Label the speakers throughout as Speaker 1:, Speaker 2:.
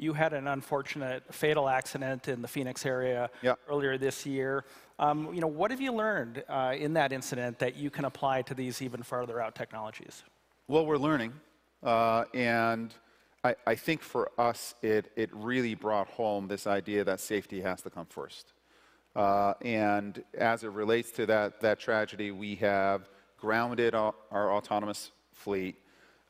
Speaker 1: You had an unfortunate fatal accident in the Phoenix area
Speaker 2: Yeah.
Speaker 1: earlier this year. What have you learned in that incident that you can apply to these even farther out technologies?
Speaker 2: Well, we're learning, and I think for us, it really brought home this idea that safety has to come first. And as it relates to that tragedy, we have grounded our autonomous fleet,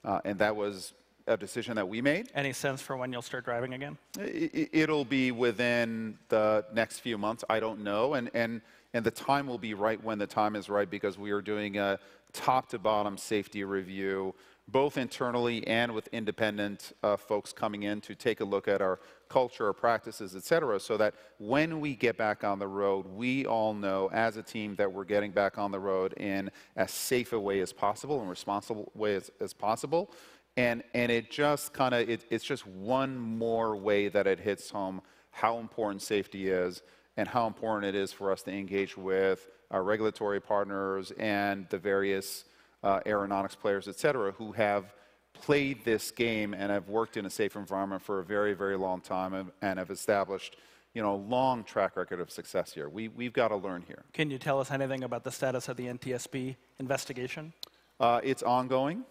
Speaker 2: and that was a decision that we made.
Speaker 1: Any sense for when you'll start driving again?
Speaker 2: It'll be within the next few months. I don't know, and the time will be right when the time is right, because we are doing a top-to-bottom safety review, both internally and with independent folks coming in to take a look at our culture, our practices, et cetera, so that when we get back on the road, we all know as a team that we're getting back on the road in as safe a way as possible and responsible way as possible. And it just kind of, it's just one more way that it hits home how important safety is and how important it is for us to engage with our regulatory partners and the various aeronautics players, et cetera, who have played this game and have worked in a safe environment for a very, very long time and have established a long track record of success here. We've got to learn here.
Speaker 1: Can you tell us anything about the status of the NTSB investigation?
Speaker 2: It's ongoing.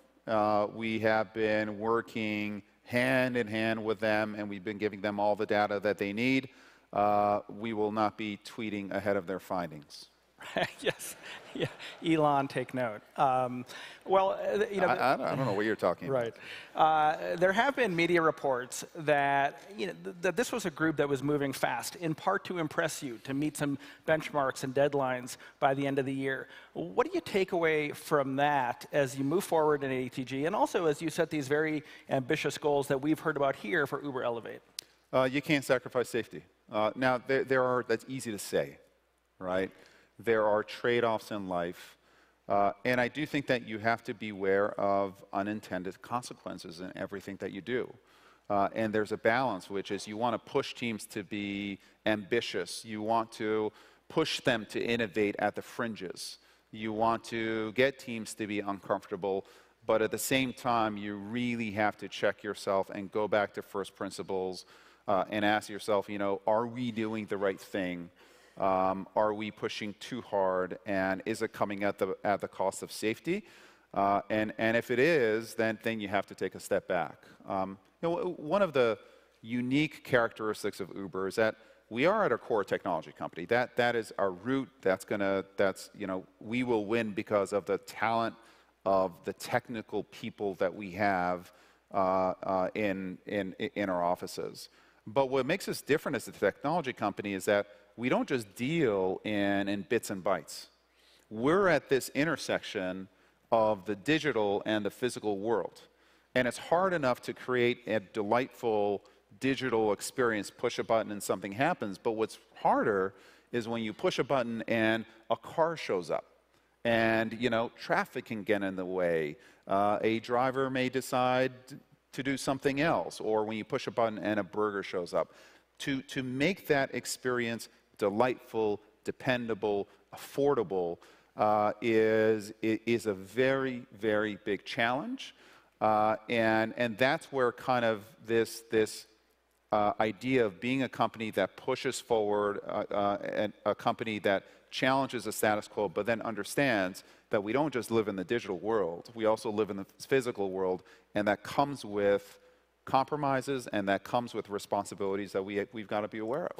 Speaker 2: We have been working hand in hand with them, and we've been giving them all the data that they need. We will not be tweeting ahead of their findings.
Speaker 1: Yes. Yeah. Elon, take note. I
Speaker 2: don't know what you're talking about.
Speaker 1: Right. There have been media reports that, that this was a group that was moving fast, in part to impress you, to meet some benchmarks and deadlines by the end of the year. What do you take away from that as you move forward in ATG, and also as you set these very ambitious goals that we've heard about here for Uber Elevate?
Speaker 2: You can't sacrifice safety. Now, that's easy to say, right? There are trade-offs in life, and I do think that you have to beware of unintended consequences in everything that you do. And there's a balance, which is you want to push teams to be ambitious. You want to push them to innovate at the fringes. You want to get teams to be uncomfortable, but at the same time, you really have to check yourself and go back to first principles and ask yourself, are we doing the right thing? Are we pushing too hard, and is it coming at the cost of safety? And if it is, then you have to take a step back. One of the unique characteristics of Uber is that we are at a core technology company. That is our root. We will win because of the talent of the technical people that we have in our offices. But what makes us different as a technology company is that we don't just deal in bits and bytes. We're at this intersection of the digital and the physical world. And it's hard enough to create a delightful digital experience, push a button and something happens. But what's harder is when you push a button and a car shows up. And, traffic can get in the way. A driver may decide to do something else. Or when you push a button and a burger shows up. To make that experience delightful, dependable, affordable is a very, very big challenge. And that's where kind of this idea of being a company that pushes forward, and a company that challenges the status quo, but then understands that we don't just live in the digital world, we also live in the physical world, and that comes with compromises, and that comes with responsibilities that we've got to be aware of.